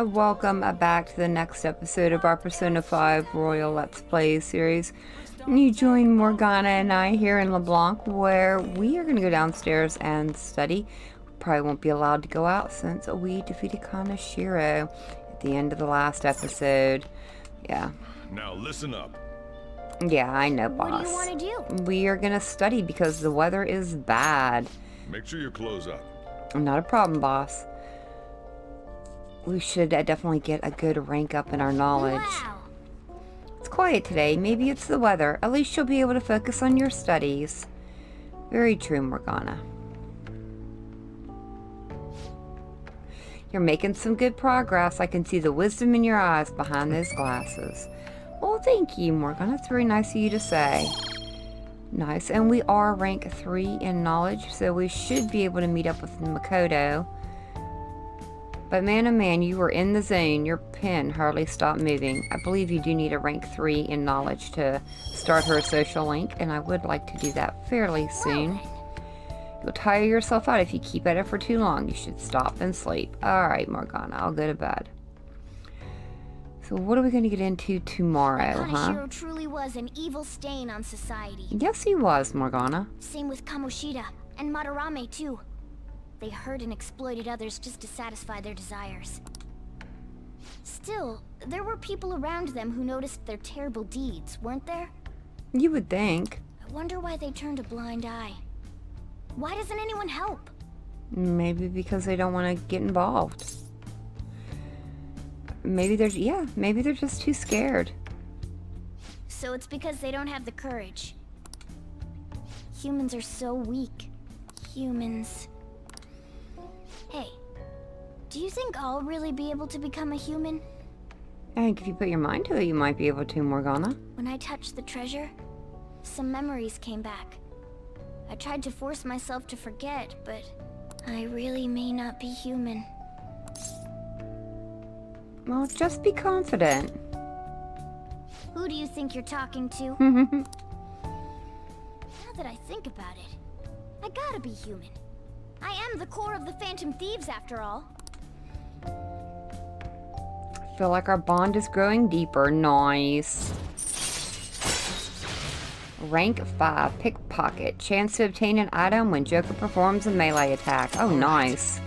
welcome back to the next episode of our Persona 5 Royal Let's Play series. You join Morgana and I here in LeBlanc, where we are going to go downstairs and study. Probably won't be allowed to go out since we defeated Kaneshiro at the end of the last episode. Yeah. Now listen up. Yeah, I know, boss. What do you want to do? We are going to study because the weather is bad. Make sure your clothes up. Not a problem, boss. We should definitely get a good rank up in our knowledge. Wow. It's quiet today. Maybe it's the weather. At least you'll be able to focus on your studies. Very true, Morgana. You're making some good progress. I can see the wisdom in your eyes behind those glasses. Well, thank you, Morgana. It's very nice of you to say. Nice. And we are rank 3 in knowledge, so we should be able to meet up with Makoto. But man, oh man, you were in the zone. Your pen hardly stopped moving. I believe you do need a rank 3 in knowledge to start her social link, and I would like to do that fairly soon. You'll tire yourself out if you keep at it for too long. You should stop and sleep. Alright, Morgana, I'll go to bed. So what are we going to get into tomorrow, huh? Kaneshiro truly was an evil stain on society. Yes, he was, Morgana. Same with Kamoshida and Madarame, too. They hurt and exploited others just to satisfy their desires. Still, there were people around them who noticed their terrible deeds, weren't there? You would think. I wonder why they turned a blind eye. Why doesn't anyone help? Maybe because they don't want to get involved. Maybe maybe they're just too scared. So it's because they don't have the courage. Humans are so weak. Humans. Hey, do you think I'll really be able to become a human? I think if you put your mind to it, you might be able to, Morgana. When I touched the treasure, some memories came back. I tried to force myself to forget, but I really may not be human. Well, just be confident. Who do you think you're talking to? Now that I think about it, I gotta be human. I am the core of the Phantom Thieves, after all. I feel like our bond is growing deeper. Nice. Rank 5, Pickpocket. Chance to obtain an item when Joker performs a melee attack. Oh, nice.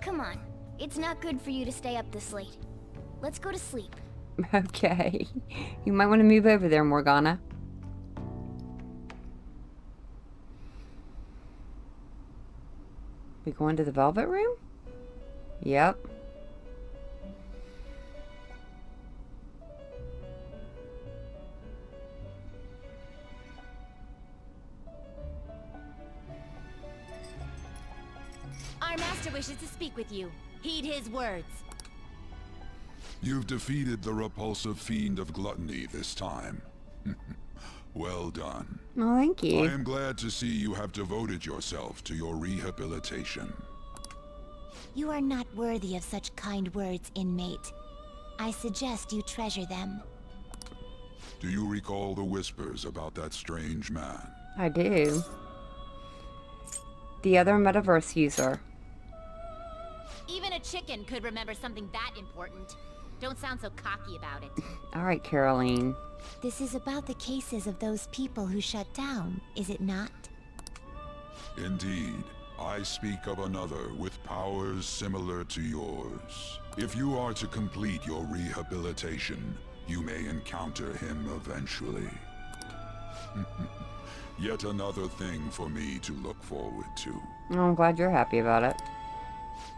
Come on. It's not good for you to stay up this late. Let's go to sleep. Okay. You might want to move over there, Morgana. We going to the Velvet Room? Yep. Our master wishes to speak with you. Heed his words. You've defeated the repulsive fiend of gluttony this time. Well done. Oh, thank you. I am glad to see you have devoted yourself to your rehabilitation. You are not worthy of such kind words, inmate. I suggest you treasure them. Do you recall the whispers about that strange man? I do. The other metaverse user. Even a chicken could remember something that important. Don't sound so cocky about it. Alright, Caroline. This is about the cases of those people who shut down, is it not? Indeed. I speak of another with powers similar to yours. If you are to complete your rehabilitation, you may encounter him eventually. Yet another thing for me to look forward to. Oh, I'm glad you're happy about it.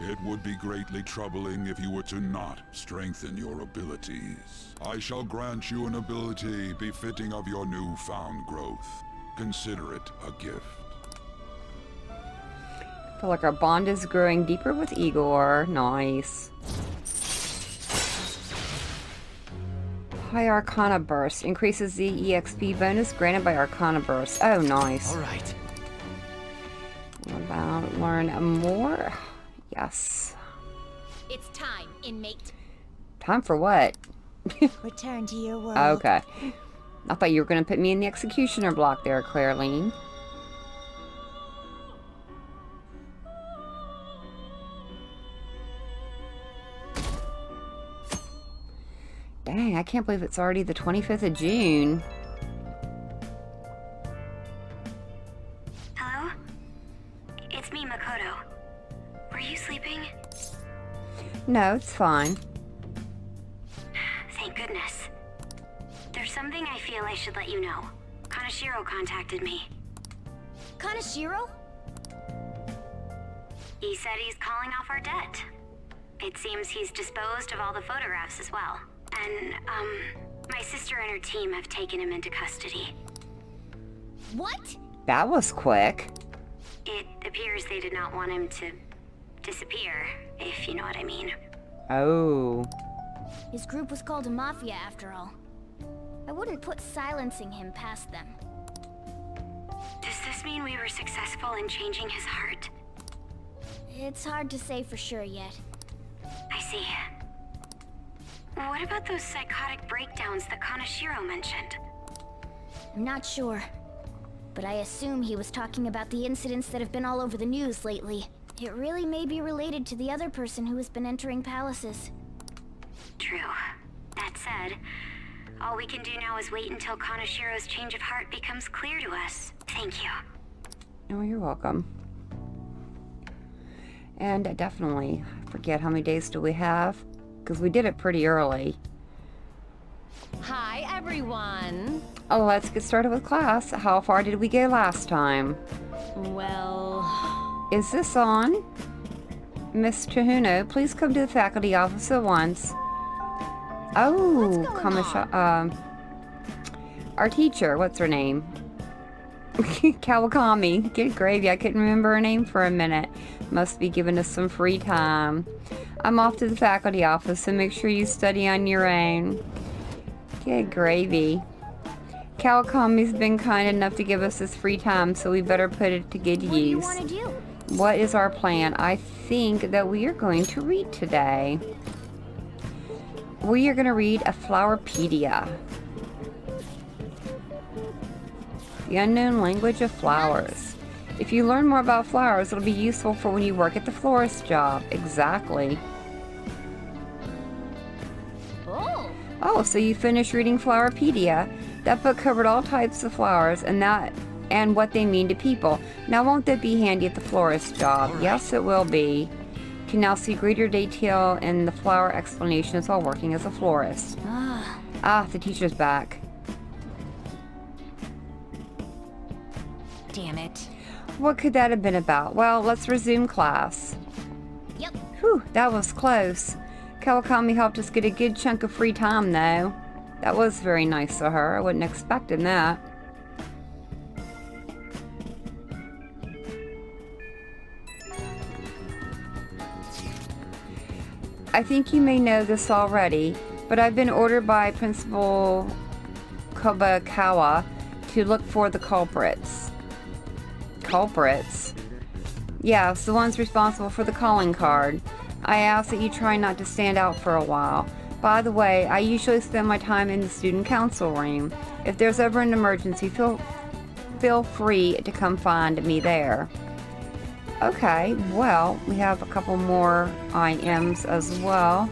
It would be greatly troubling if you were to not strengthen your abilities. I shall grant you an ability befitting of your newfound growth. Consider it a gift. I feel like our bond is growing deeper with Igor. Nice. High Arcana Burst. Increases the EXP bonus granted by Arcana Burst. Oh, nice. Alright. What about learn more? Yes. It's time, inmate. Time for what? Return to your world. Okay. I thought you were going to put me in the executioner block there, Clairline. Dang, I can't believe it's already the 25th of June. Hello? It's me, Makoto. Were you sleeping? No, it's fine. Thank goodness. There's something I feel I should let you know. Kaneshiro contacted me. Kaneshiro? He said he's calling off our debt. It seems he's disposed of all the photographs as well. And, my sister and her team have taken him into custody. What? That was quick. It appears they did not want him to disappear, if you know what I mean. Oh. His group was called a mafia after all. I wouldn't put silencing him past them. Does this mean we were successful in changing his heart? It's hard to say for sure yet. I see. What about those psychotic breakdowns that Kaneshiro mentioned? I'm not sure. But I assume he was talking about the incidents that have been all over the news lately. It really may be related to the other person who has been entering palaces. True. That said, all we can do now is wait until Kaneshiro's change of heart becomes clear to us. Thank you. Oh, you're welcome. And definitely, I forget how many days do we have? Because we did it pretty early. Hi, everyone. Oh, let's get started with class. How far did we go last time? Well... Is this on? Miss Chihuno, please come to the faculty office at once. Oh, our teacher, what's her name? Kawakami. Good gravy, I couldn't remember her name for a minute. Must be giving us some free time. I'm off to the faculty office, so make sure you study on your own. Good gravy. Kawakami's been kind enough to give us this free time, so we better put it to good use. What do you want to do? What is our plan? I think that we are going to read today. We are going to read a Flowerpedia. The unknown language of flowers. If you learn more about flowers, it'll be useful for when you work at the florist job. Exactly. Oh, so you finished reading Flowerpedia. That book covered all types of flowers and what they mean to people. Now, won't that be handy at the florist job? Right. Yes, it will be. You can now see greater detail in the flower explanations while working as a florist. The teacher's back. Damn it. What could that have been about? Well, let's resume class. Yep. Whew, that was close. Kawakami helped us get a good chunk of free time, though. That was very nice of her. I wouldn't have expected that. I think you may know this already, but I've been ordered by Principal Kobakawa to look for the culprits. Culprits? Yeah, it's the ones responsible for the calling card. I ask that you try not to stand out for a while. By the way, I usually spend my time in the student council room. If there's ever an emergency, feel free to come find me there. Okay, well, we have a couple more IMs as well.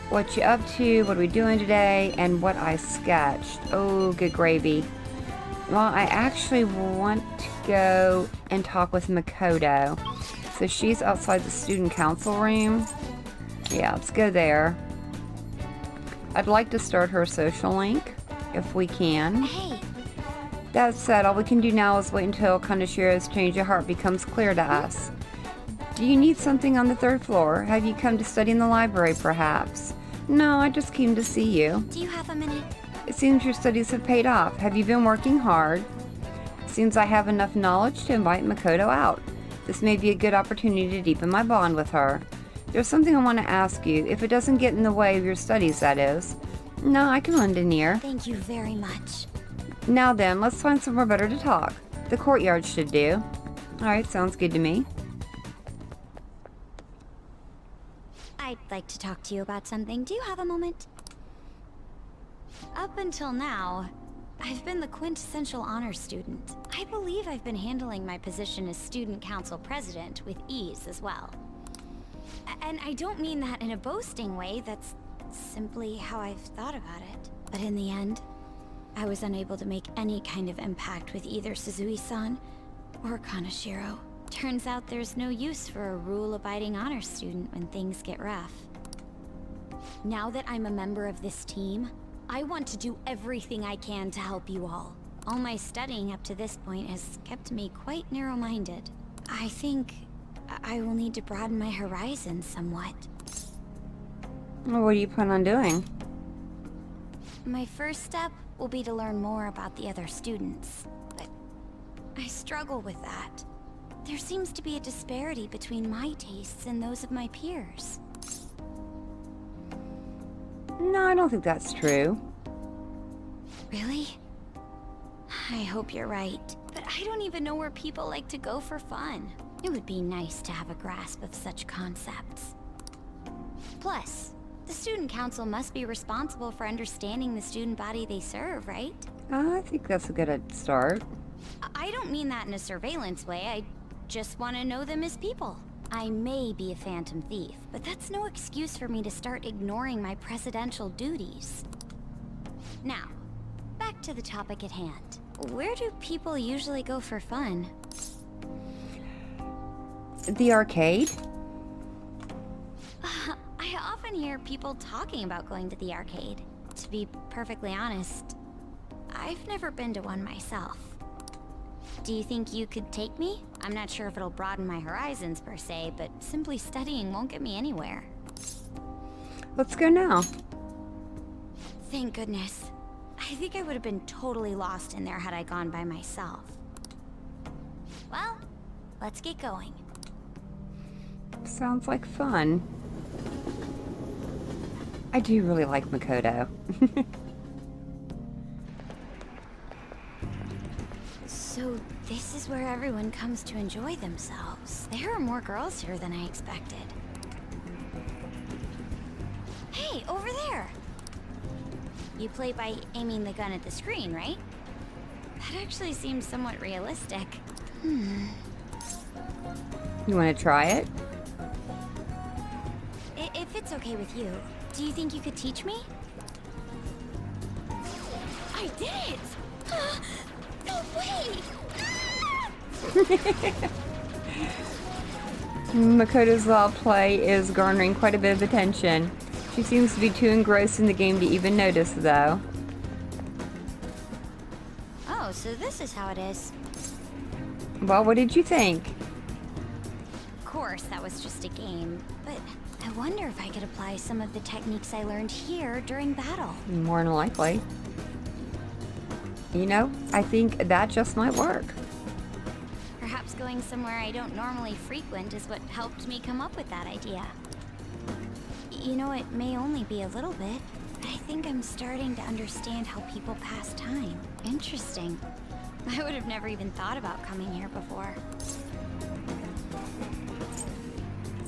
What you up to, what are we doing today, and what I sketched. Oh, good gravy. Well, I actually want to go and talk with Makoto. So she's outside the student council room. Yeah, let's go there. I'd like to start her social link, if we can. Hey. That said, all we can do now is wait until Kaneshiro's change of heart becomes clear to us. Do you need something on the 3rd floor? Have you come to study in the library, perhaps? No, I just came to see you. Do you have a minute? It seems your studies have paid off. Have you been working hard? Seems I have enough knowledge to invite Makoto out. This may be a good opportunity to deepen my bond with her. There's something I want to ask you, if it doesn't get in the way of your studies, that is. No, I can lend an ear. Thank you very much. Now then, let's find somewhere better to talk. The courtyard should do. Alright, sounds good to me. I'd like to talk to you about something. Do you have a moment? Up until now, I've been the quintessential honor student. I believe I've been handling my position as student council president with ease as well. And I don't mean that in a boasting way, that's simply how I've thought about it. But in the end, I was unable to make any kind of impact with either Suzui-san or Kaneshiro. Turns out there's no use for a rule-abiding honor student when things get rough. Now that I'm a member of this team, I want to do everything I can to help you all. All my studying up to this point has kept me quite narrow-minded. I think I will need to broaden my horizons somewhat. Well, what do you plan on doing? My first step will be to learn more about the other students, but I struggle with that. There seems to be a disparity between my tastes and those of my peers. No, I don't think that's true. Really? I hope you're right, but I don't even know where people like to go for fun. It would be nice to have a grasp of such concepts. Plus, the student council must be responsible for understanding the student body they serve, right? I think that's a good start. I don't mean that in a surveillance way, I just want to know them as people. I may be a phantom thief, but that's no excuse for me to start ignoring my presidential duties. Now, back to the topic at hand. Where do people usually go for fun? The arcade? I often hear people talking about going to the arcade. To be perfectly honest, I've never been to one myself. Do you think you could take me? I'm not sure if it'll broaden my horizons per se, but simply studying won't get me anywhere. Let's go now. Thank goodness. I think I would have been totally lost in there had I gone by myself. Well, let's get going. Sounds like fun. I do really like Makoto. So this is where everyone comes to enjoy themselves. There are more girls here than I expected. Hey, over there! You play by aiming the gun at the screen, right? That actually seems somewhat realistic. You want to try it? If it's okay with you, do you think you could teach me? I did it! No way! Makoto's Law play is garnering quite a bit of attention. She seems to be too engrossed in the game to even notice, though. Oh, so this is how it is. Well, what did you think? Of course, that was just a game, but I wonder if I could apply some of the techniques I learned here during battle. More than likely. You know, I think that just might work. Perhaps going somewhere I don't normally frequent is what helped me come up with that idea. You know, it may only be a little bit, but I think I'm starting to understand how people pass time. Interesting. I would have never even thought about coming here before.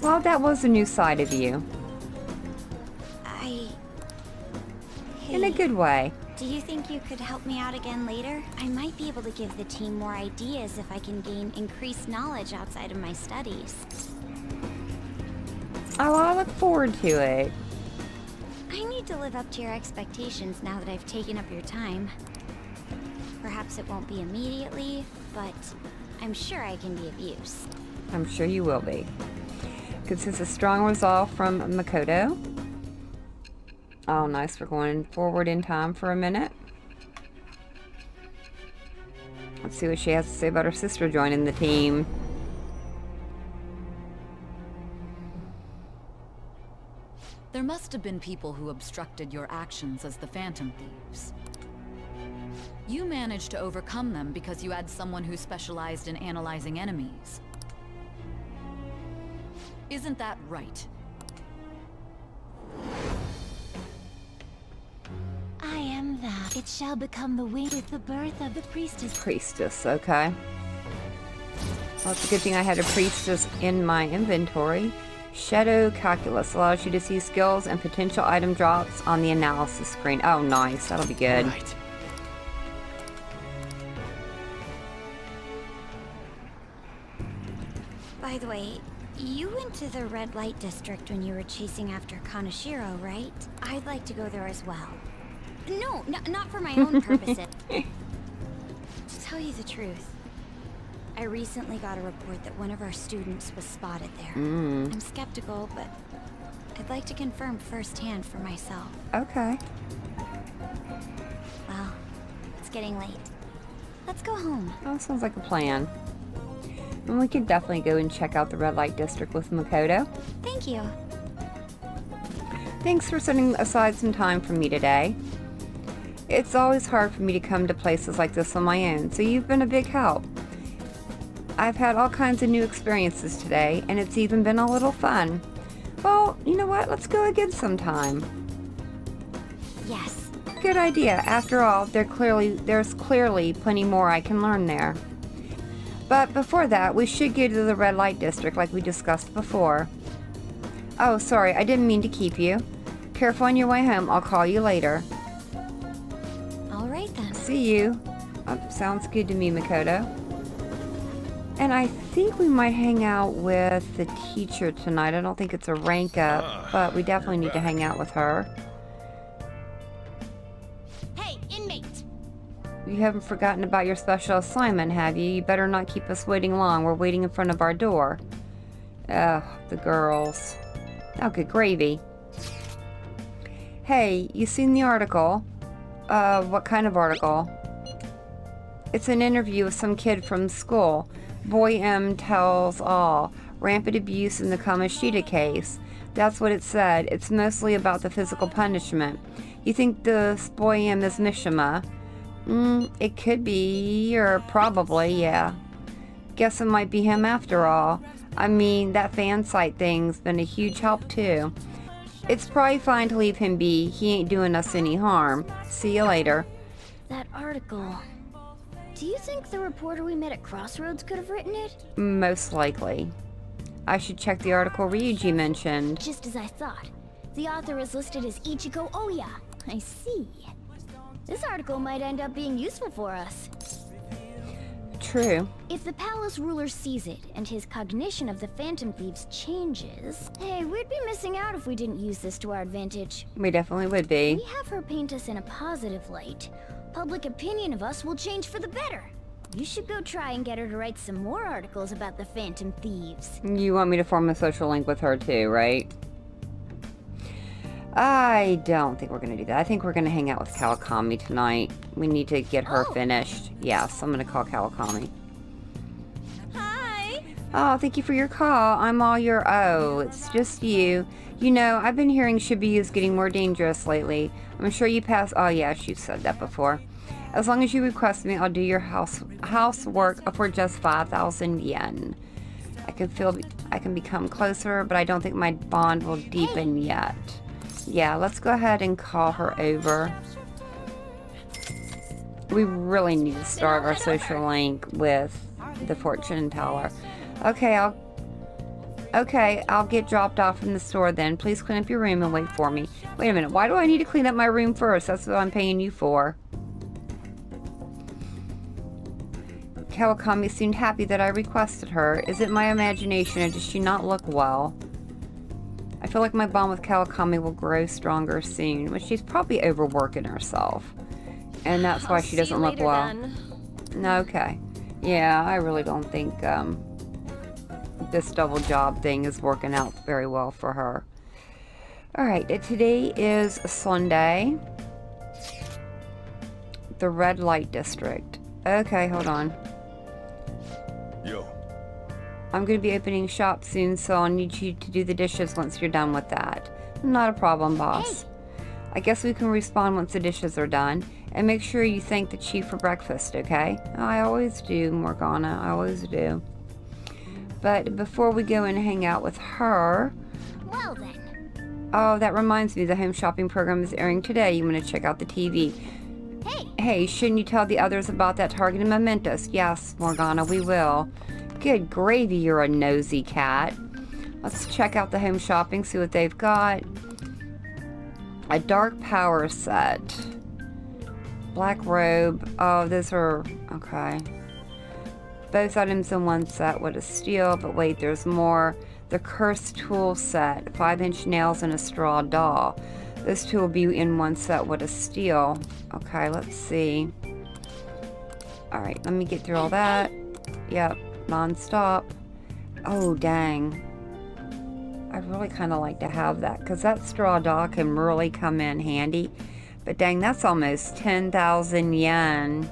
Well, that was a new side of you. Hey, In a good way. do you think you could help me out again later? I might be able to give the team more ideas if I can gain increased knowledge outside of my studies. Oh, I look forward to it. I need to live up to your expectations now that I've taken up your time. Perhaps it won't be immediately, but I'm sure I can be of use. I'm sure you will be. Could sense a strong resolve from Makoto. Oh, nice. We're going forward in time for a minute. Let's see what she has to say about her sister joining the team. There must have been people who obstructed your actions as the Phantom Thieves. You managed to overcome them because you had someone who specialized in analyzing enemies. Isn't that right? I am that. It shall become the wing with the birth of the priestess. Priestess, okay. Well, it's a good thing I had a priestess in my inventory. Shadow Calculus allows you to see skills and potential item drops on the analysis screen. Oh, nice. That'll be good. Right. By the way, You went to the red light district when you were chasing after Kaneshiro, right? I'd like to go there as well. No, not for my own purposes. To tell you the truth, I recently got a report that one of our students was spotted there. I'm skeptical, but I'd like to confirm firsthand for myself. Okay. Well, it's getting late. Let's go home. Oh, sounds like a plan. And we could definitely go and check out the red light district with Makoto. Thank you. Thanks for setting aside some time for me today. It's always hard for me to come to places like this on my own, so you've been a big help. I've had all kinds of new experiences today, and it's even been a little fun. Well, you know what? Let's go again sometime. Yes. Good idea. After all, there's clearly plenty more I can learn there. But before that, we should go to the red light district like we discussed before. Oh, sorry, I didn't mean to keep you. Careful on your way home. I'll call you later. All right then. See you. Oh, sounds good to me, Makoto. And I think we might hang out with the teacher tonight. I don't think it's a rank up, but we definitely need to hang out with her. Hey, inmate! You haven't forgotten about your special assignment, have you? You better not keep us waiting long. We're waiting in front of our door. Ugh, the girls. Oh, good gravy. Hey, you seen the article? What kind of article? It's an interview with some kid from school. Boy M tells all. Rampant abuse in the Kaneshiro case. That's what it said. It's mostly about the physical punishment. You think this boy M is Mishima? It could be, or probably, yeah. Guess it might be him after all. I mean, that fan site thing's been a huge help too. It's probably fine to leave him be. He ain't doing us any harm. See you later. That article. Do you think the reporter we met at Crossroads could have written it? Most likely. I should check the article Ryuji mentioned. Just as I thought. The author is listed as Ichigo Oya. I see. This article might end up being useful for us. True. If the palace ruler sees it and his cognition of the Phantom Thieves changes, hey, we'd be missing out if we didn't use this to our advantage. We definitely would be. We have her paint us in a positive light. Public opinion of us will change for the better. You should go try and get her to write some more articles about the Phantom Thieves. You want me to form a social link with her too, right? I don't think we're going to do that. I think we're going to hang out with Kawakami tonight. We need to get her finished. Yes, I'm going to call Kawakami. Hi! Oh, thank you for your call. I'm all your... Oh, it's just you. You know, I've been hearing Shibuya is getting more dangerous lately. I'm sure you pass... Oh, yes, you said that before. As long as you request me, I'll do your housework for just 5,000 yen. I can become closer, but I don't think my bond will deepen yet. Yeah, let's go ahead and call her over. We really need to start our social link with the fortune teller. Okay, I'll get dropped off from the store then. Please clean up your room and wait for me. Wait a minute, why do I need to clean up my room first? That's what I'm paying you for. Kawakami seemed happy that I requested her. Is it my imagination or does she not look well? I feel like my bond with Kawakami will grow stronger soon, but she's probably overworking herself. And that's why she doesn't look well. Okay. Yeah, I really don't think this double job thing is working out very well for her. Alright, today is Sunday. The red light district. Okay, hold on. Yo. I'm going to be opening shop soon, so I'll need you to do the dishes once you're done with that. Not a problem, boss. I guess we can respond once the dishes are done. And make sure you thank the chief for breakfast, okay? I always do, Morgana. I always do. But before we go and hang out with her... Well then. Oh, that reminds me. The home shopping program is airing today. You want to check out the TV. Hey, shouldn't you tell the others about that Target and Mementos? Yes, Morgana, we will. Good gravy, you're a nosy cat. Let's check out the home shopping, see what they've got. A dark power set. Black robe. Oh, those are... Okay. Both items in one set. What a steal. But wait, there's more. The cursed tool set. 5-inch nails and a straw doll. This two will be in one set with a steel. Okay, let's see. Alright, let me get through all that. Yep, non-stop. Oh, dang. I'd really kind of like to have that, because that straw doll can really come in handy. But dang, that's almost 10,000 yen.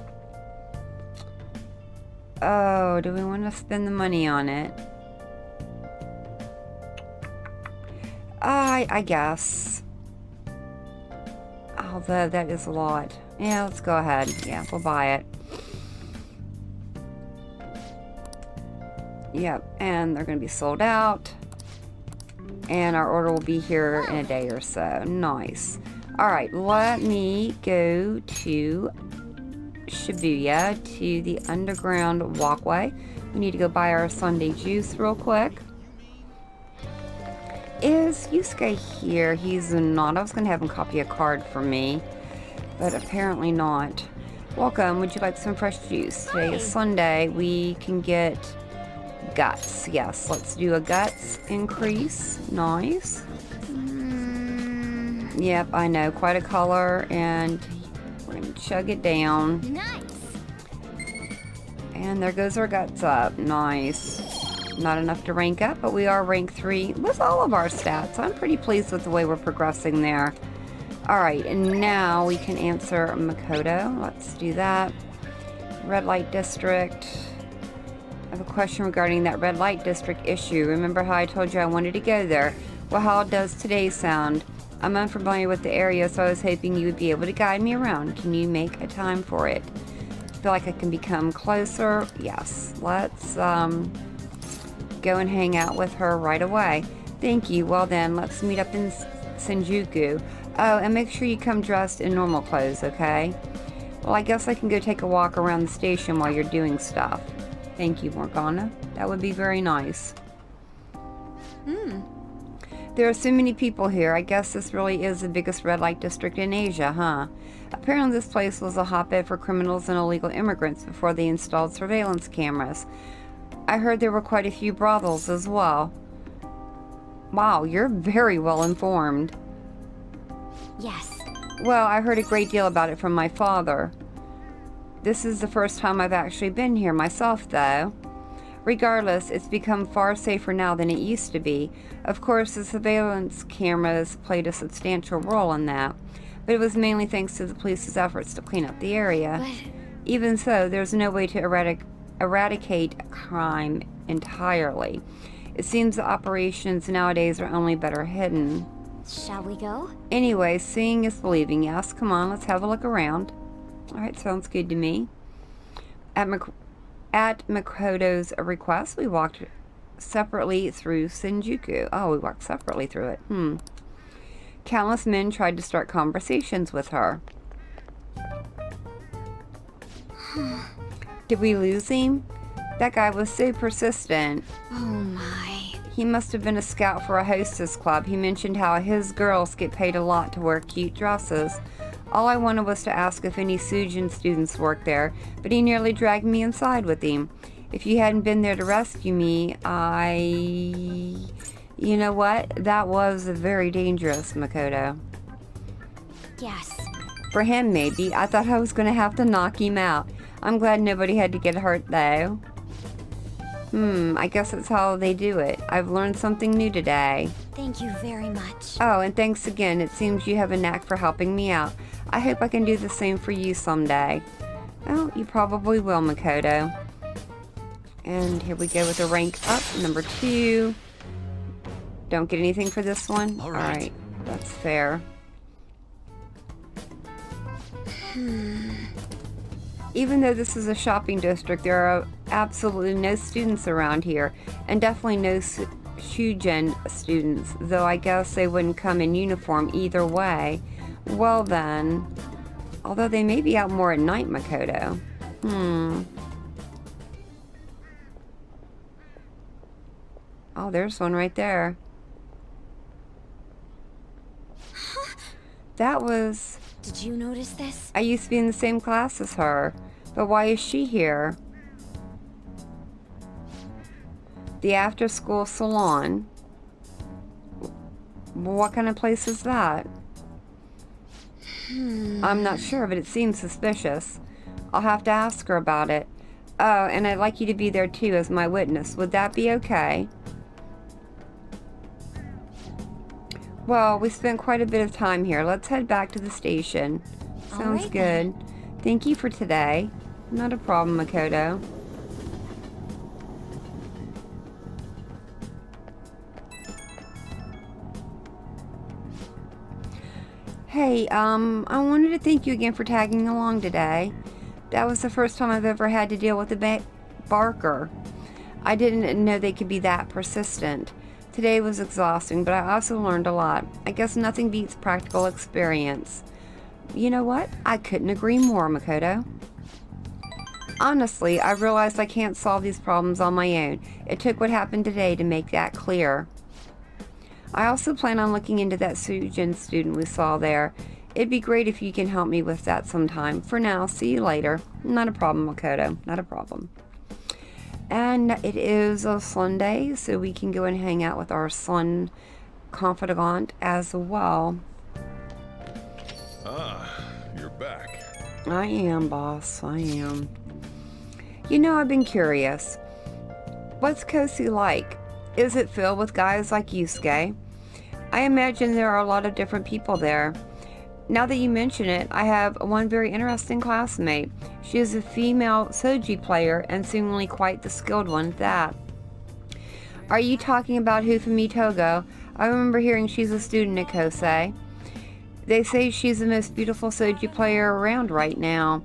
Oh, do we want to spend the money on it? I guess. Although that is a lot. Yeah, let's go ahead. Yeah, we'll buy it. Yep, and they're going to be sold out. And our order will be here in a day or so. Nice. Alright, let me go to Shibuya, to the underground walkway. We need to go buy our Sunday juice real quick. Is Yusuke here? He's not. I was going to have him copy a card for me, but apparently not. Welcome. Would you like some fresh juice? Today is Sunday. We can get guts. Yes, let's do a guts increase. Nice. Yep, I know. Quite a color, and we're going to chug it down. Nice. And there goes our guts up. Nice. Not enough to rank up, but we are rank 3 with all of our stats. I'm pretty pleased with the way we're progressing there. Alright, and now we can answer Makoto. Let's do that. Red Light District. I have a question regarding that Red Light District issue. Remember how I told you I wanted to go there? Well, how does today sound? I'm unfamiliar with the area, so I was hoping you would be able to guide me around. Can you make a time for it? I feel like I can become closer. Yes. Let's, go and hang out with her right away. Thank you. Well then, let's meet up in Shinjuku. Oh, and make sure you come dressed in normal clothes, okay? Well, I guess I can go take a walk around the station while you're doing stuff. Thank you, Morgana. That would be very nice. There are so many people here. I guess this really is the biggest red light district in Asia, huh? Apparently this place was a hotbed for criminals and illegal immigrants before they installed surveillance cameras. I heard there were quite a few brothels as well. Wow, you're very well informed. Yes. Well, I heard a great deal about it from my father. This is the first time I've actually been here myself, though. Regardless, it's become far safer now than it used to be. Of course, the surveillance cameras played a substantial role in that, but it was mainly thanks to the police's efforts to clean up the area. But Even so, there's no way to eradicate crime entirely. It seems the operations nowadays are only better hidden. shall we go? Anyway, seeing is believing. Yes, come on, let's have a look around. Alright, sounds good to me. At Makoto's request, we walked separately through Shinjuku. Oh, we walked separately through it. Countless men tried to start conversations with her. Did we lose him? That guy was so persistent. Oh my. He must have been a scout for a hostess club. He mentioned how his girls get paid a lot to wear cute dresses. All I wanted was to ask if any Sujin students worked there, but he nearly dragged me inside with him. If you hadn't been there to rescue me, You know what? That was very dangerous, Makoto. Yes. For him, maybe. I thought I was going to have to knock him out. I'm glad nobody had to get hurt, though. I guess that's how they do it. I've learned something new today. Thank you very much. Oh, and thanks again. It seems you have a knack for helping me out. I hope I can do the same for you someday. Oh, you probably will, Makoto. And here we go with a rank up, number 2. Don't get anything for this one? Alright, that's fair. Even though this is a shopping district, there are absolutely no students around here, and definitely no Shujin students, though I guess they wouldn't come in uniform either way. Well then, although they may be out more at night, Makoto. Oh, there's one right there. That was... Did you notice this? I used to be in the same class as her, but why is she here? The after-school salon. What kind of place is that? I'm not sure, but it seems suspicious. I'll have to ask her about it. Oh, and I'd like you to be there too as my witness. Would that be okay? Well, we spent quite a bit of time here. Let's head back to the station. Sounds good. Thank you for today. Not a problem, Makoto. Hey, I wanted to thank you again for tagging along today. That was the first time I've ever had to deal with a barker. I didn't know they could be that persistent. Today was exhausting, but I also learned a lot. I guess nothing beats practical experience. You know what? I couldn't agree more, Makoto. Honestly, I realized I can't solve these problems on my own. It took what happened today to make that clear. I also plan on looking into that Sujin student we saw there. It'd be great if you can help me with that sometime. For now, see you later. Not a problem, Makoto. Not a problem. And it is a Sunday, so we can go and hang out with our son confidant as well. Ah, you're back. I am, boss. I am. You know, I've been curious. What's Kosi like? Is it filled with guys like Yusuke? I imagine there are a lot of different people there. Now that you mention it, I have one very interesting classmate. She is a female Soji player and seemingly quite the skilled one at that. Are you talking about Hifumi Togo? I remember hearing she's a student at Kosei. They say she's the most beautiful Soji player around right now.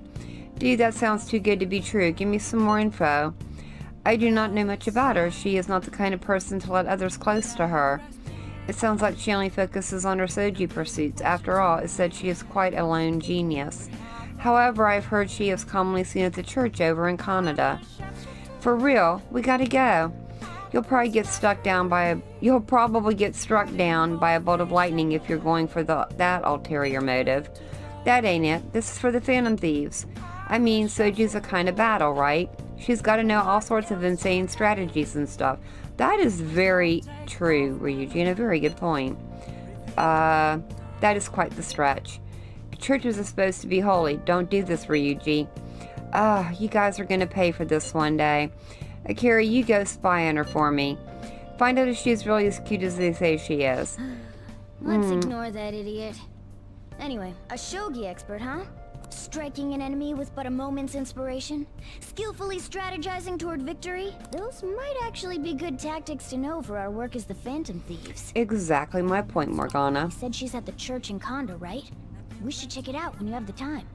Dude, that sounds too good to be true. Give me some more info. I do not know much about her. She is not the kind of person to let others close to her. It sounds like she only focuses on her Soji pursuits. After all, it said she is quite a lone genius. However, I've heard she is commonly seen at the church over in Canada. For real, we gotta go. You'll probably get struck down by a bolt of lightning if you're going for that ulterior motive. That ain't it. This is for the Phantom Thieves. I mean, Soji's a kind of battle, right? She's got to know all sorts of insane strategies and stuff. That is very true, Ryuji, and a very good point. That is quite the stretch. Churches are supposed to be holy. Don't do this, Ryuji. You guys are going to pay for this one day. Akira, you go spy on her for me. Find out if she's really as cute as they say she is. Let's ignore that idiot. Anyway, a shogi expert, huh? Striking an enemy with but a moment's inspiration? Skillfully strategizing toward victory? Those might actually be good tactics to know for our work as the Phantom Thieves. Exactly my point, Morgana. You said she's at the church in Kondo, right? We should check it out when you have the time.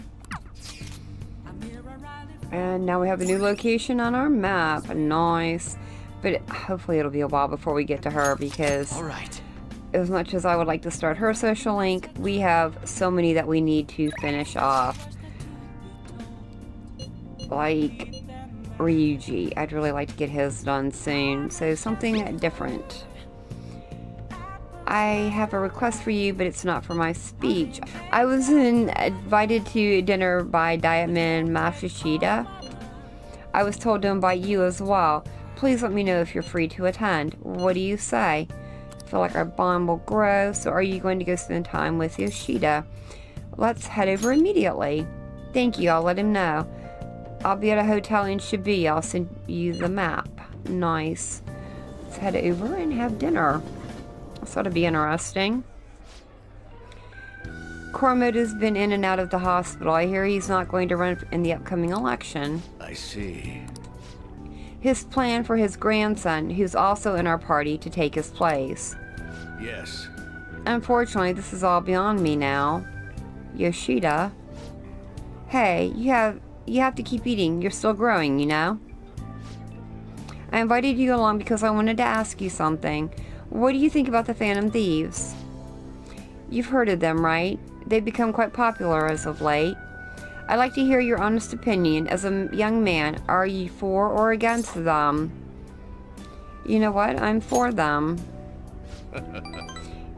And now we have a new location on our map. Nice. But hopefully it'll be a while before we get to her because... All right. As much as I would like to start her social link, we have so many that we need to finish off. Like Ryuji. I'd really like to get his done soon. So something different. I have a request for you, but it's not for my speech. I was invited to dinner by Dietman Masashida. I was told to invite you as well. Please let me know if you're free to attend. What do you say? I feel like our bond will grow, so are you going to go spend time with Yoshida? Let's head over immediately. Thank you, I'll let him know. I'll be at a hotel in Shibuya. I'll send you the map. Nice. Let's head over and have dinner. This ought to be interesting. Kormoda's been in and out of the hospital. I hear he's not going to run in the upcoming election. I see. His plan for his grandson, who's also in our party, to take his place. Yes. Unfortunately, this is all beyond me now. Yoshida. Hey, you have to keep eating. You're still growing, you know? I invited you along because I wanted to ask you something. What do you think about the Phantom Thieves? You've heard of them, right? They've become quite popular as of late. I'd like to hear your honest opinion. As a young man, are you for or against them? You know what? I'm for them.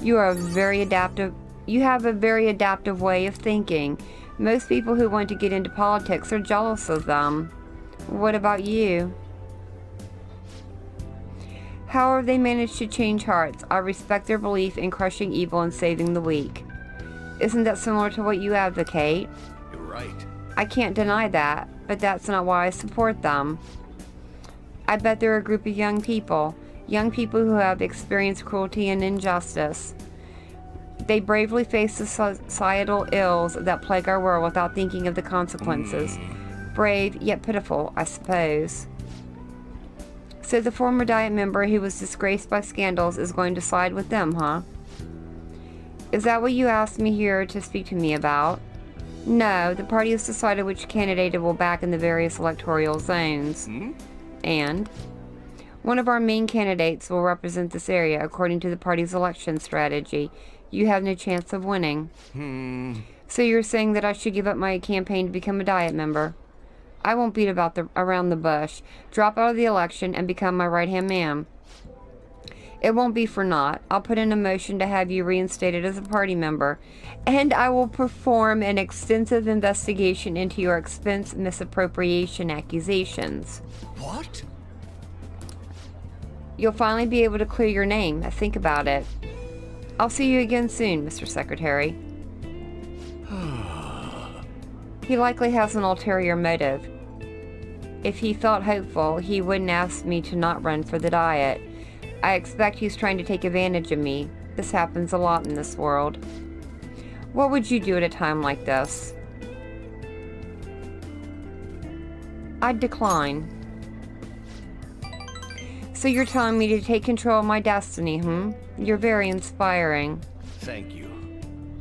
You are very adaptive. You have a very adaptive way of thinking. Most people who want to get into politics are jealous of them. What about you? However, they managed to change hearts. I respect their belief in crushing evil and saving the weak. Isn't that similar to what you advocate? You're right. I can't deny that, but that's not why I support them. I bet they're a group of young people who have experienced cruelty and injustice. They bravely face the societal ills that plague our world without thinking of the consequences. Brave, yet pitiful, I suppose. So the former Diet member who was disgraced by scandals is going to side with them, huh? Is that what you asked me here to speak to me about? No, the party has decided which candidate it will back in the various electoral zones. And one of our main candidates will represent this area according to the party's election strategy. You have no chance of winning. So you're saying that I should give up my campaign to become a Diet member? I won't beat around the bush. Drop out of the election and become my right-hand man. It won't be for naught. I'll put in a motion to have you reinstated as a party member, and I will perform an extensive investigation into your expense misappropriation accusations. What? You'll finally be able to clear your name. Think about it. I'll see you again soon, Mr. Secretary. He likely has an ulterior motive. If he thought hopeful, he wouldn't ask me to not run for the Diet. I expect he's trying to take advantage of me. This happens a lot in this world. What would you do at a time like this? I'd decline. So you're telling me to take control of my destiny, You're very inspiring. Thank you.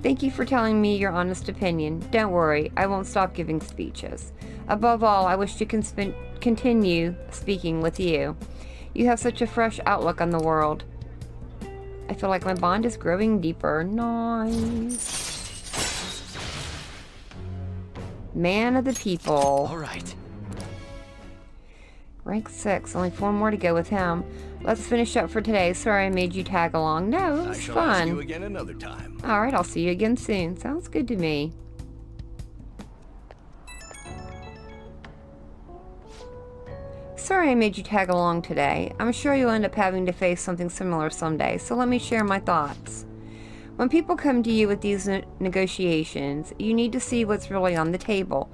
Thank you for telling me your honest opinion. Don't worry, I won't stop giving speeches. Above all, I wish to continue speaking with you. You have such a fresh outlook on the world. I feel like my bond is growing deeper. Nice. Man of the people. All right. Rank 6. Only 4 more to go with him. Let's finish up for today. Sorry I made you tag along. No, it was I shall fun. ask you again another time. Alright, I'll see you again soon. Sounds good to me. Sorry I made you tag along today. I'm sure you'll end up having to face something similar someday, so let me share my thoughts. When people come to you with these negotiations, you need to see what's really on the table.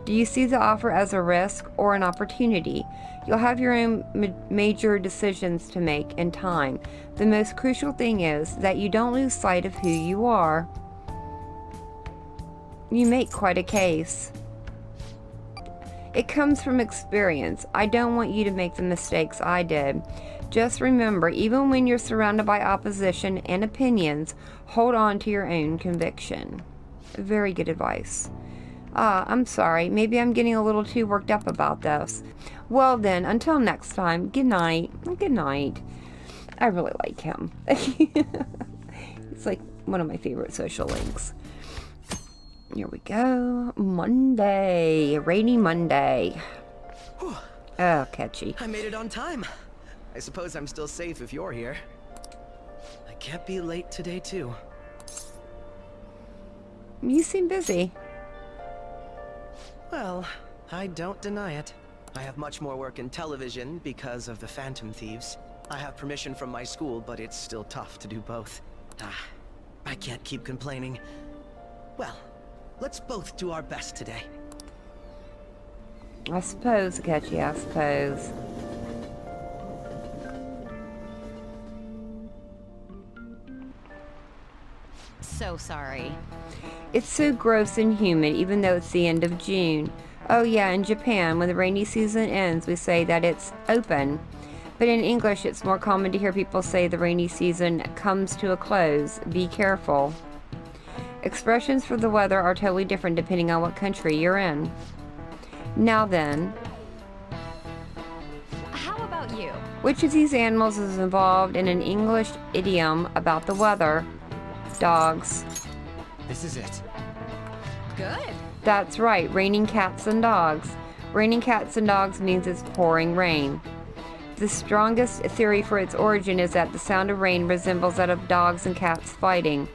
Do you see the offer as a risk or an opportunity? You'll have your own major decisions to make in time. The most crucial thing is that you don't lose sight of who you are. You make quite a case. It comes from experience. I don't want you to make the mistakes I did. Just remember, even when you're surrounded by opposition and opinions, hold on to your own conviction. Very good advice. I'm sorry. Maybe I'm getting a little too worked up about this. Well then, until next time, good night. Good night. I really like him. It's like one of my favorite social links. Here we go. Monday. Rainy Monday. Whew. Oh, catchy. I made it on time. I suppose I'm still safe if you're here. I can't be late today, too. You seem busy. Well, I don't deny it. I have much more work in television because of the Phantom Thieves. I have permission from my school, but it's still tough to do both. I can't keep complaining. Well, let's both do our best today. I suppose, Catchy, I suppose. So sorry. It's so gross and humid, even though it's the end of June. Oh yeah, in Japan, when the rainy season ends, we say that it's open. But in English, it's more common to hear people say the rainy season comes to a close. Be careful. Expressions for the weather are totally different depending on what country you're in. Now then, How about you? which of these animals is involved in an English idiom about the weather? Dogs. This is it. Good. That's right, raining cats and dogs. Raining cats and dogs means it's pouring rain. The strongest theory for its origin is that the sound of rain resembles that of dogs and cats fighting.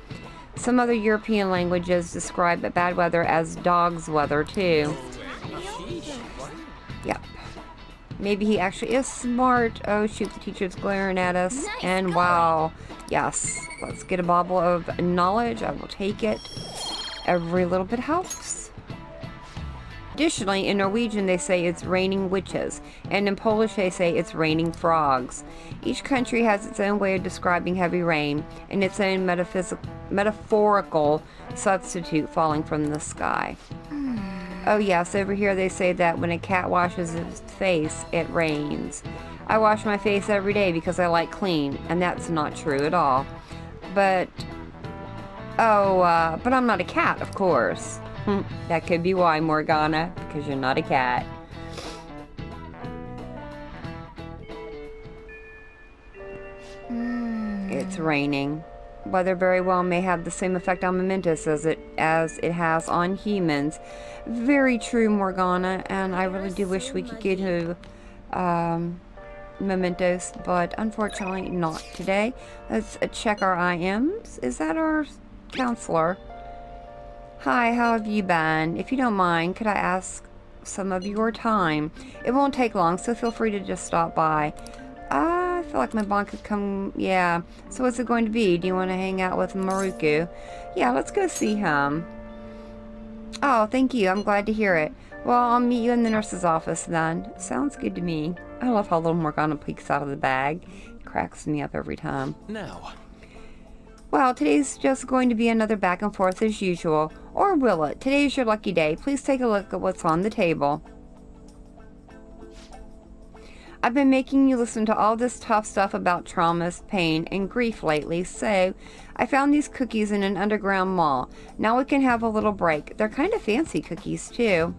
Some other European languages describe bad weather as dog's weather too. Yep. Maybe he actually is smart. Oh shoot, the teacher's glaring at us. Nice And going. wow. Yes. Let's get a bauble of knowledge. I will take it. Every little bit helps. Additionally, in Norwegian they say it's raining witches, and in Polish they say it's raining frogs. Each country has its own way of describing heavy rain, and its own metaphorical substitute falling from the sky. Oh yes, over here they say that when a cat washes its face, it rains. I wash my face every day because I like clean, and that's not true at all. But I'm not a cat, of course. That could be why, Morgana, because you're not a cat. It's raining. Weather very well may have the same effect on mementos as it has on humans. Very true, Morgana, and I really do wish we could get to mementos, but unfortunately not today. Let's check our IMs. Is that our counselor? Hi, how have you been? If you don't mind, could I ask some of your time? It won't take long, so feel free to just stop by. I feel like my bond could come... Yeah. So what's it going to be? Do you want to hang out with Maruku? Yeah, let's go see him. Oh, thank you. I'm glad to hear it. Well, I'll meet you in the nurse's office then. Sounds good to me. I love how little Morgana peeks out of the bag. It cracks me up every time. Now. Well, today's just going to be another back and forth as usual. Or will it? Today's your lucky day. Please take a look at what's on the table. I've been making you listen to all this tough stuff about traumas, pain, and grief lately, so I found these cookies in an underground mall. Now we can have a little break. They're kind of fancy cookies, too.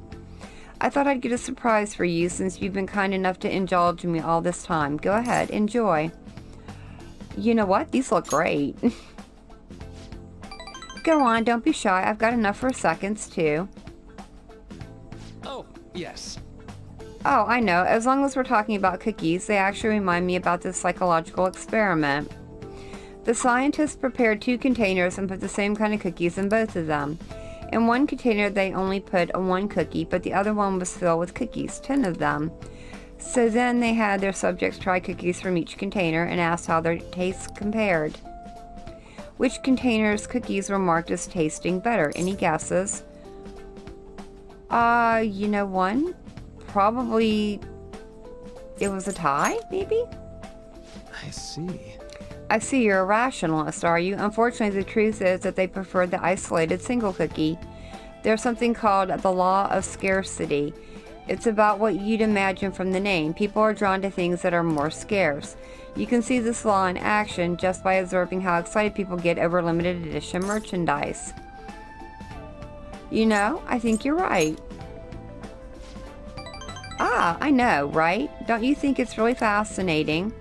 I thought I'd get a surprise for you since you've been kind enough to indulge me all this time. Go ahead, enjoy. You know what? These look great. Go on, don't be shy. I've got enough for seconds, too. Oh, yes. Oh, I know. As long as we're talking about cookies, they actually remind me about this psychological experiment. The scientists prepared 2 containers and put the same kind of cookies in both of them. In one container, they only put 1 cookie, but the other one was filled with cookies, 10 of them. So then they had their subjects try cookies from each container and asked how their tastes compared. Which container's cookies were marked as tasting better? Any guesses? You know, one? Probably it was a tie, maybe? I see. I see you're a rationalist, are you? Unfortunately, the truth is that they preferred the isolated single cookie. There's something called the Law of Scarcity. It's about what you'd imagine from the name. People are drawn to things that are more scarce. You can see this law in action just by observing how excited people get over limited edition merchandise. You know, I think you're right. Ah, I know, right? Don't you think it's really fascinating?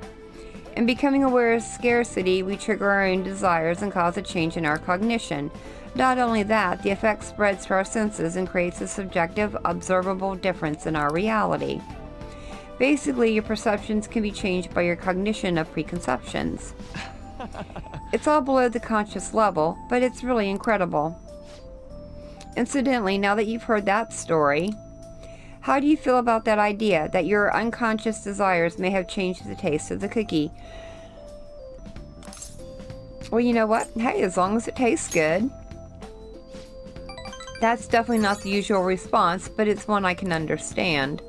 In becoming aware of scarcity, we trigger our own desires and cause a change in our cognition. Not only that, the effect spreads to our senses and creates a subjective, observable difference in our reality. Basically, your perceptions can be changed by your cognition of preconceptions. It's all below the conscious level, but it's really incredible. Incidentally, now that you've heard that story, how do you feel about that idea that your unconscious desires may have changed the taste of the cookie? Well, you know what? Hey, as long as it tastes good. That's definitely not the usual response, but it's one I can understand.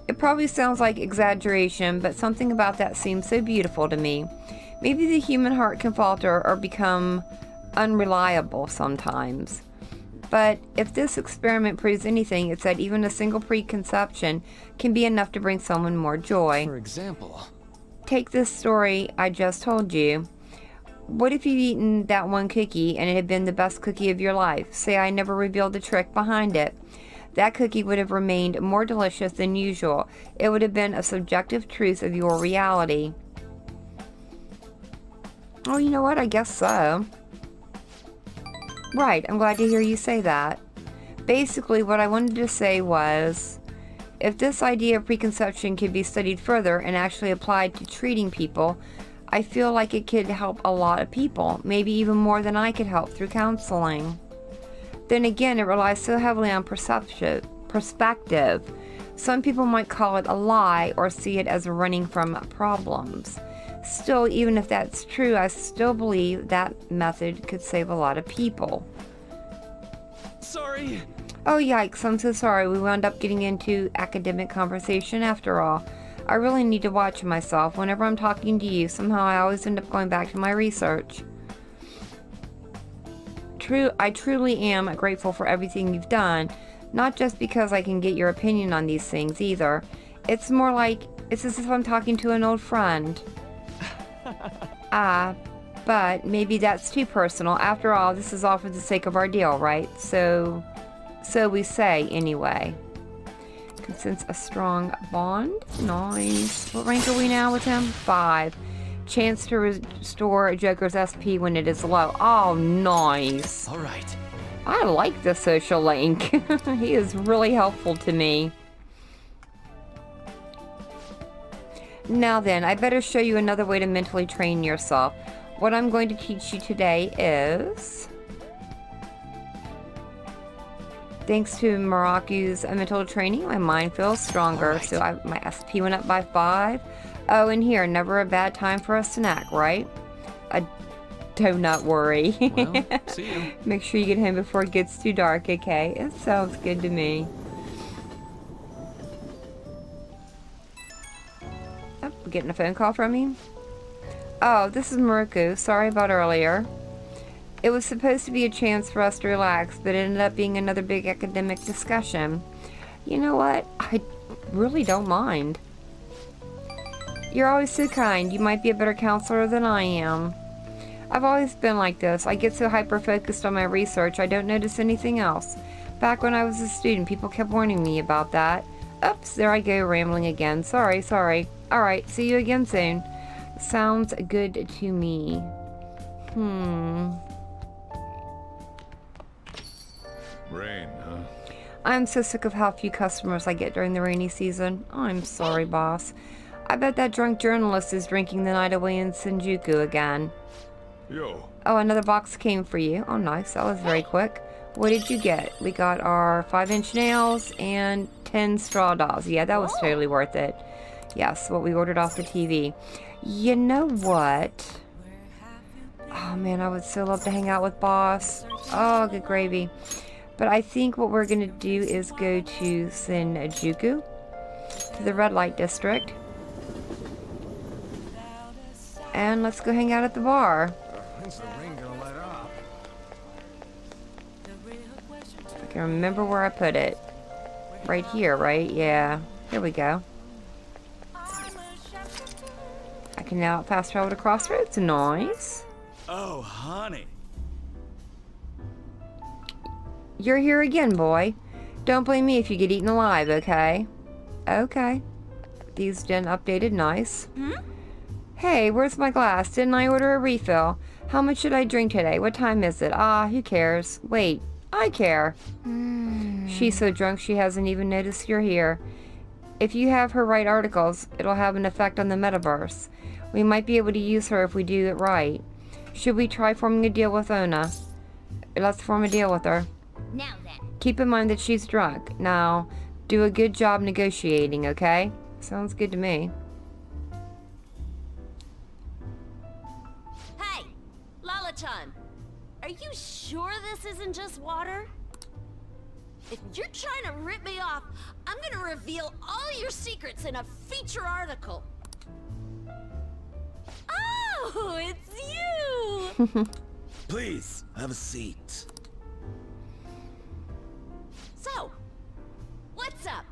It probably sounds like exaggeration, but something about that seems so beautiful to me. Maybe the human heart can falter or become unreliable sometimes. But if this experiment proves anything, it's that even a single preconception can be enough to bring someone more joy. For example, take this story I just told you. What if you'd eaten that one cookie and it had been the best cookie of your life? Say I never revealed the trick behind it. That cookie would have remained more delicious than usual. It would have been a subjective truth of your reality. Oh, you know what? I guess so. Right, I'm glad to hear you say that. Basically, what I wanted to say was, if this idea of preconception could be studied further and actually applied to treating people, I feel like it could help a lot of people, maybe even more than I could help through counseling. Then again, it relies so heavily on perception perspective. Some people might call it a lie or see it as running from problems. Still, even if that's true, I still believe that method could save a lot of people. Sorry. Oh yikes, I'm so sorry. We wound up getting into academic conversation after all. I really need to watch myself. Whenever I'm talking to you, somehow I always end up going back to my research. I truly am grateful for everything you've done. Not just because I can get your opinion on these things either. It's more like, it's as if I'm talking to an old friend. But maybe that's too personal. After all, this is all for the sake of our deal, right? So we say anyway. Can sense a strong bond. Nice. What rank are we now with him? 5. Chance to restore Joker's SP when it is low. Oh, nice. All right. I like the social link. He is really helpful to me. Now then, I better show you another way to mentally train yourself. What I'm going to teach you today is... Thanks to MHawke's mental training, my mind feels stronger, right. So my SP went up by 5. Oh, and here, never a bad time for a snack, right? Do not worry. Well, see you. Make sure you get home before it gets too dark, okay? It sounds good to me. Oh, we're getting a phone call from him. Oh, this is Maruku. Sorry about earlier. It was supposed to be a chance for us to relax, but it ended up being another big academic discussion. You know what? I really don't mind. You're always so kind. You might be a better counselor than I am. I've always been like this. I get so hyper-focused on my research, I don't notice anything else. Back when I was a student, people kept warning me about that. Oops, there I go, rambling again. Sorry. Alright, see you again soon. Sounds good to me. Rain, huh? I'm so sick of how few customers I get during the rainy season. I'm sorry, boss. I bet that drunk journalist is drinking the night away in Shinjuku again. Yo. Oh, another box came for you. Oh, nice. That was very quick. What did you get? We got our 5-inch nails and 10 straw dolls. Yeah, that was totally worth it. Yes, what we ordered off the TV. You know what? Oh, man, I would so love to hang out with Boss. Oh, good gravy. But I think what we're going to do is go to Shinjuku, to the red light district. And let's go hang out at the bar. When's the rain gonna let up? I can remember where I put it. Right here, right? Yeah. Here we go. I can now fast travel to Crossroads. Nice. Oh, honey. You're here again, boy. Don't blame me if you get eaten alive, okay? Okay. These been updated. Nice. Hey, where's my glass? Didn't I order a refill? How much should I drink today? What time is it? Ah, who cares? Wait, I care. She's so drunk she hasn't even noticed you're here. If you have her write articles, it'll have an effect on the metaverse. We might be able to use her if we do it right. Should we try forming a deal with Ona? Let's form a deal with her. Now then. Keep in mind that she's drunk. Now, do a good job negotiating, okay? Sounds good to me. Hey, Lala-chan, are you sure this isn't just water? If you're trying to rip me off, I'm gonna reveal all your secrets in a feature article. Oh, it's you! Please, have a seat. So, what's up?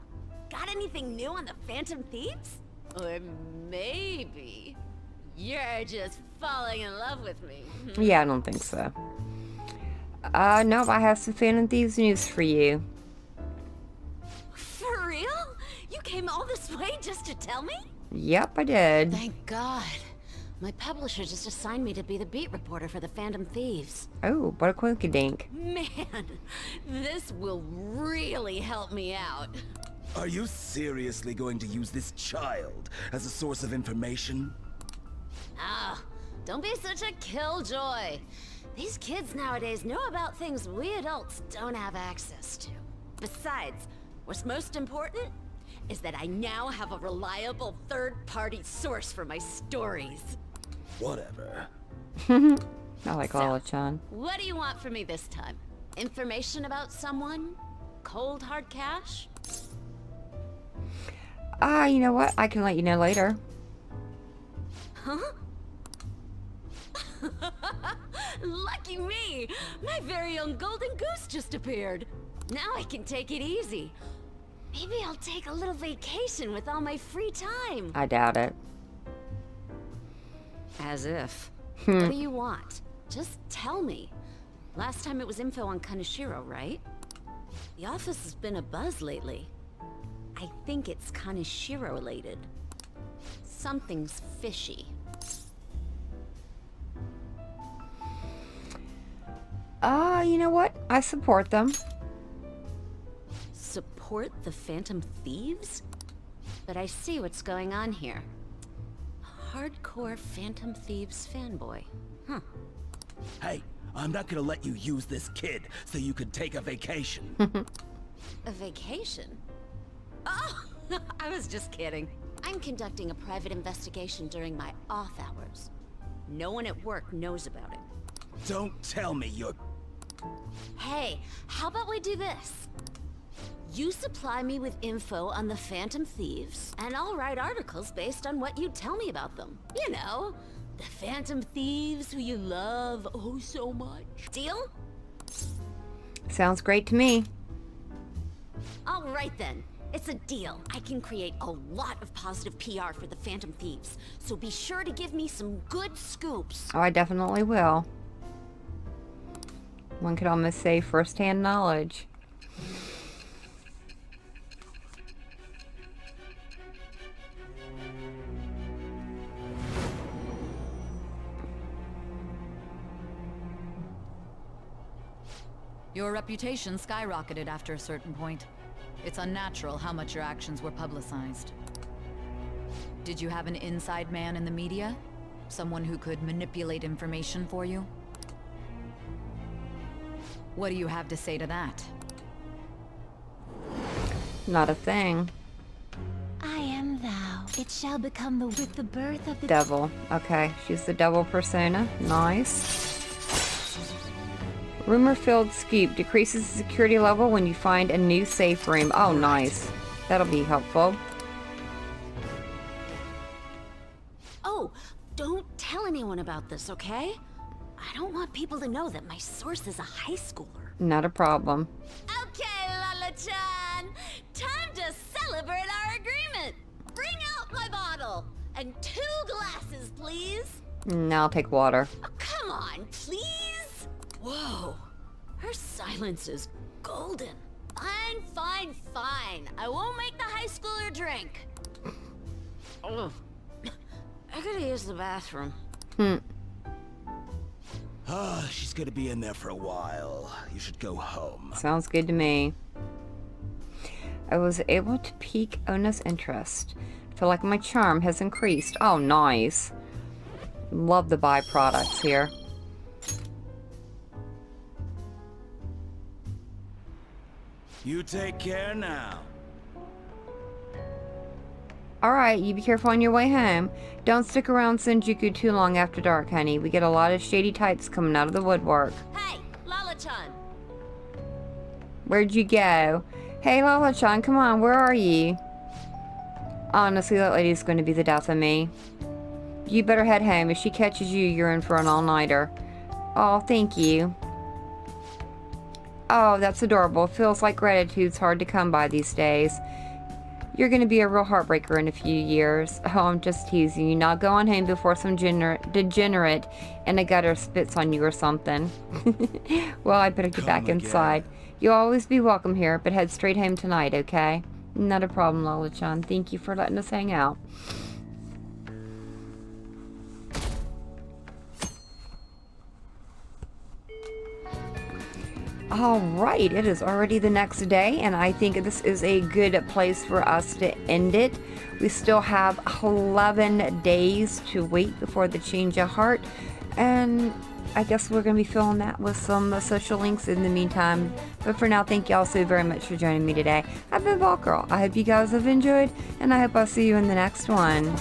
Got anything new on the Phantom Thieves? Or maybe you're just falling in love with me. Yeah, I don't think so. Nope, I have some Phantom Thieves news for you. For real? You came all this way just to tell me? Yep, I did. Thank God. My publisher just assigned me to be the beat reporter for the Phantom Thieves. Oh, what a quinkydink. Man, this will really help me out. Are you seriously going to use this child as a source of information? Ah, don't be such a killjoy. These kids nowadays know about things we adults don't have access to. Besides, What's most important is that I now have a reliable third-party source for my stories. Whatever. I like So, Lala-chan. what do you want from me this time? Information about someone? Cold hard cash? You know what? I can let you know later. Huh? Lucky me! My very own golden goose just appeared. Now I can take it easy. Maybe I'll take a little vacation with all my free time. I doubt it. As if. What do you want? Just tell me. Last time it was info on Kaneshiro, right? The office has been a buzz lately. I think it's Kaneshiro related. Something's fishy. You know what? I support them. Support the Phantom Thieves? But I see what's going on here. Hardcore Phantom Thieves fanboy. Huh. Hey, I'm not gonna let you use this kid so you can take a vacation. A vacation? Oh, I was just kidding. I'm conducting a private investigation during my off hours. No one at work knows about it. Don't tell me you're... Hey, how about we do this? You supply me with info on the Phantom Thieves, and I'll write articles based on what you tell me about them. You know, the Phantom Thieves who you love oh so much. Deal? Sounds great to me. All right then. It's a deal. I can create a lot of positive PR for the Phantom Thieves, so be sure to give me some good scoops. Oh, I definitely will. One could almost say first-hand knowledge. Your reputation skyrocketed after a certain point. It's unnatural how much your actions were publicized. Did you have an inside man in the media? Someone who could manipulate information for you? What do you have to say to that? Not a thing. I am thou. It shall become with the birth of the Devil. Okay, she's the devil persona. Nice. Rumor-filled scoop decreases the security level when you find a new safe room. Oh, nice. That'll be helpful. Oh, don't tell anyone about this, okay? I don't want people to know that my source is a high schooler. Not a problem. Okay, Lala-chan! Time to celebrate our agreement! Bring out my bottle! And 2 glasses, please! I'll take water. Oh, come on, please! Whoa, her silence is golden. Fine, fine, fine. I won't make the high schooler drink. Oh, I gotta use the bathroom. She's gonna be in there for a while. You should go home. Sounds good to me. I was able to pique Ona's interest. I feel like my charm has increased. Oh, nice. Love the byproducts here. You take care now. Alright, you be careful on your way home. Don't stick around Senjuku too long after dark, honey. We get a lot of shady types coming out of the woodwork. Hey, Lala-chan. Where'd you go? Hey, Lala-chan, come on, where are you? Honestly, that lady's going to be the death of me. You better head home. If she catches you, you're in for an all-nighter. Oh, thank you. Oh, that's adorable. Feels like gratitude's hard to come by these days. You're going to be a real heartbreaker in a few years. Oh, I'm just teasing you. Now go on home before some degenerate in a gutter spits on you or something. Well, I better get back inside. You'll always be welcome here, but head straight home tonight, okay? Not a problem, Lala-chan. Thank you for letting us hang out. Alright, it is already the next day, and I think this is a good place for us to end it. We still have 11 days to wait before the change of heart, and I guess we're going to be filling that with some social links in the meantime. But for now, thank you all so very much for joining me today. I've been Valkyr. I hope you guys have enjoyed, and I hope I'll see you in the next one.